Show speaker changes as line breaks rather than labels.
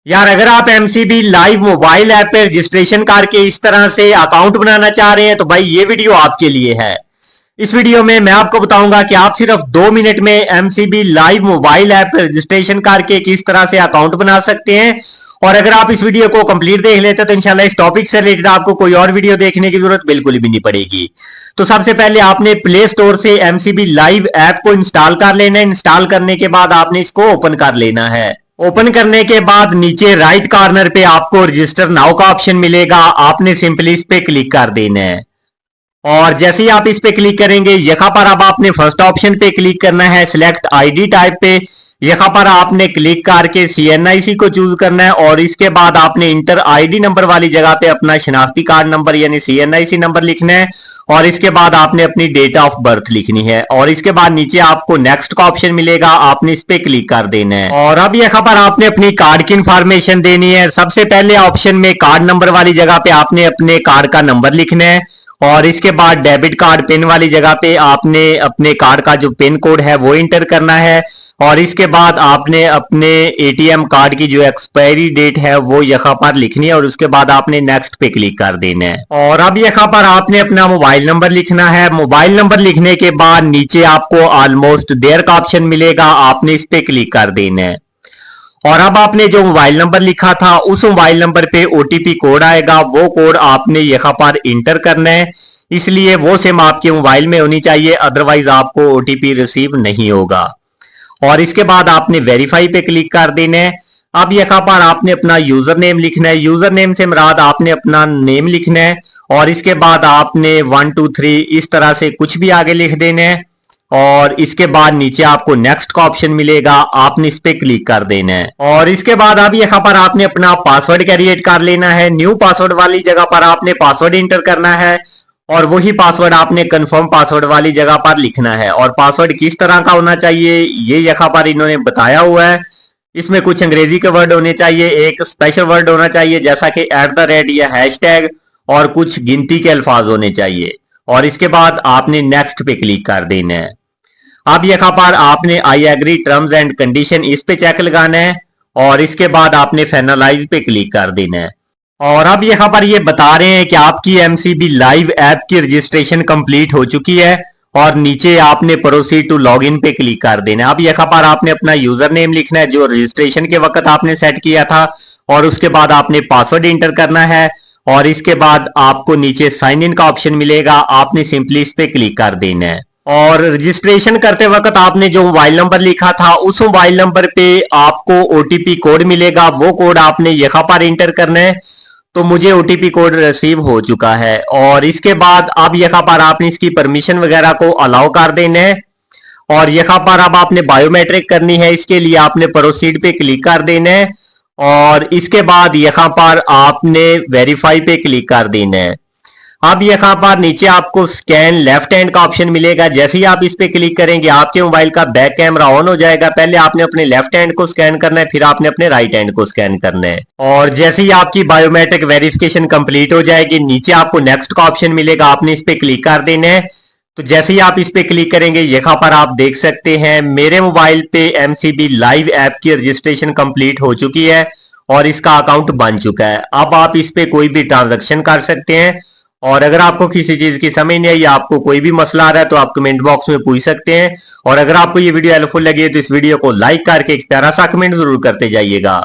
यार अगर आप एमसीबी लाइव मोबाइल ऐप पे रजिस्ट्रेशन करके इस तरह से अकाउंट बनाना चाह रहे हैं तो भाई ये वीडियो आपके लिए है। इस वीडियो में मैं आपको बताऊंगा कि आप सिर्फ 2 मिनट में एमसीबी लाइव मोबाइल ऐप पे रजिस्ट्रेशन करके किस तरह से अकाउंट बना सकते हैं। और अगर आप इस वीडियो को कंप्लीट देख लेते हैं तो इंशाल्लाह इस टॉपिक से रिलेटेड आपको कोई और वीडियो देखने की जरूरत बिल्कुल भी नहीं पड़ेगी। तो सबसे पहले आपने प्ले स्टोर से एमसीबी लाइव ऐप को इंस्टॉल कर लेना है। इंस्टॉल करने के बाद आपने इसको ओपन कर लेना है। ओपन करने के बाद नीचे राइट कॉर्नर पे आपको रजिस्टर नाउ का ऑप्शन मिलेगा। आपने सिंपली इस पे क्लिक कर देना है और जैसे ही आप इस पे क्लिक करेंगे यहाँ पर अब आपने फर्स्ट ऑप्शन पे क्लिक करना है, सिलेक्ट आईडी टाइप पे। यहाँ पर आपने क्लिक करके सीएनआईसी को चूज करना है और इसके बाद आपने इंटर आईडी नंबर वाली जगह पे अपना शनाख्ती कार्ड नंबर यानी सीएनआईसी नंबर लिखना है और इसके बाद आपने अपनी डेट ऑफ बर्थ लिखनी है और इसके बाद नीचे आपको नेक्स्ट का ऑप्शन मिलेगा, आपने इस पे क्लिक कर देना है। और अब यहाँ पर आपने अपनी कार्ड की इंफॉर्मेशन देनी है। सबसे पहले ऑप्शन में कार्ड नंबर वाली जगह पे आपने अपने कार्ड का नंबर लिखना है और इसके बाद डेबिट कार्ड पिन वाली जगह पे आपने अपने कार्ड का जो पिन कोड है वो इंटर करना है और इसके बाद आपने अपने एटीएम कार्ड की जो एक्सपायरी डेट है वो यहाँ पर लिखनी है और उसके बाद आपने नेक्स्ट पे क्लिक कर देना है। और अब यहाँ पर आपने अपना मोबाइल नंबर लिखना है। मोबाइल नंबर लिखने के बाद नीचे आपको ऑलमोस्ट देयर का ऑप्शन मिलेगा, आपने इस पे क्लिक कर देना है। और अब आपने जो मोबाइल नंबर लिखा था उस मोबाइल नंबर पे ओटीपी कोड आएगा, वो कोड आपने यहाँ पर इंटर करना है। इसलिए वो सिम आपके मोबाइल में होनी चाहिए, अदरवाइज आपको ओटीपी रिसीव नहीं होगा। और इसके बाद आपने वेरीफाई पे क्लिक कर देना है। अब यहाँ पर आपने अपना यूजर नेम लिखना है। यूजर नेम से मुराद आपने अपना नेम लिखना है और इसके बाद आपने 1 2 3 इस तरह से कुछ भी आगे लिख देना है और इसके बाद नीचे आपको नेक्स्ट का ऑप्शन मिलेगा, आपने इस पे क्लिक कर देना है। और इसके बाद अब यहाँ पर आपने अपना पासवर्ड क्रिएट कर लेना है। न्यू पासवर्ड वाली जगह पर आपने पासवर्ड इंटर करना है और वही पासवर्ड आपने कंफर्म पासवर्ड वाली जगह पर लिखना है। और पासवर्ड किस तरह का होना चाहिए ये यहाँ पर इन्होंने बताया हुआ है। इसमें कुछ अंग्रेजी के वर्ड होने चाहिए, एक स्पेशल वर्ड होना चाहिए जैसा कि @ या हैशटैग और कुछ गिनती के अल्फाज होने चाहिए और इसके बाद आपने नेक्स्ट पे क्लिक कर देना है। अब यहाँ पर आपने I agree terms and condition इस पे चेक लगाना है और इसके बाद आपने फाइनलाइज पे क्लिक कर देना है। और अब यहाँ पर ये बता रहे हैं कि आपकी एमसीबी लाइव ऐप की रजिस्ट्रेशन कंप्लीट हो चुकी है और नीचे आपने प्रोसीड टू लॉगिन पे क्लिक कर देना है। अब यहाँ पर आपने अपना यूजर नेम लिखना है जो रजिस्ट्रेशन के वक्त आपने सेट किया था और उसके बाद आपने पासवर्ड इंटर करना है और इसके बाद आपको नीचे साइन इन का ऑप्शन मिलेगा, आपने सिंपली इस पे क्लिक कर देना है। और रजिस्ट्रेशन करते वक्त आपने जो मोबाइल नंबर लिखा था उस मोबाइल नंबर पे आपको ओटीपी कोड मिलेगा, वो कोड आपने यहाँ पर इंटर करना है। तो मुझे ओटीपी कोड रिसीव हो चुका है और इसके बाद अब यहाँ पर आपने इसकी परमिशन वगैरह को अलाउ कर देना है और यहाँ पर अब आपने बायोमेट्रिक करनी है। इसके लिए आपने प्रोसीड पे क्लिक कर देना है और इसके बाद यहाँ पर आपने वेरीफाई पे क्लिक कर देना है। अब यहाँ पर नीचे आपको स्कैन लेफ्ट हैंड का ऑप्शन मिलेगा। जैसे ही आप इस पे क्लिक करेंगे आपके मोबाइल का बैक कैमरा ऑन हो जाएगा। पहले आपने अपने लेफ्ट हैंड को स्कैन करना है, फिर आपने अपने राइट हैंड को स्कैन करना है। और जैसे ही आपकी बायोमेट्रिक वेरिफिकेशन कंप्लीट हो जाएगी नीचे आपको नेक्स्ट का ऑप्शन मिलेगा, आपने इस पे क्लिक कर देना है। तो जैसे ही आप इस पे क्लिक करेंगे यहाँ पर आप देख सकते हैं मेरे मोबाइल पे एमसीबी लाइव ऐप की रजिस्ट्रेशन कंप्लीट हो चुकी है और इसका अकाउंट बन चुका है। अब आप इस पे कोई भी ट्रांजेक्शन कर सकते हैं और अगर आपको किसी चीज की समझ नहीं आई या आपको कोई भी मसला आ रहा है तो आप कमेंट बॉक्स में पूछ सकते हैं। और अगर आपको ये वीडियो हेल्पफुल लगी है तो इस वीडियो को लाइक करके एक प्यारा सा कमेंट जरूर करते जाइएगा।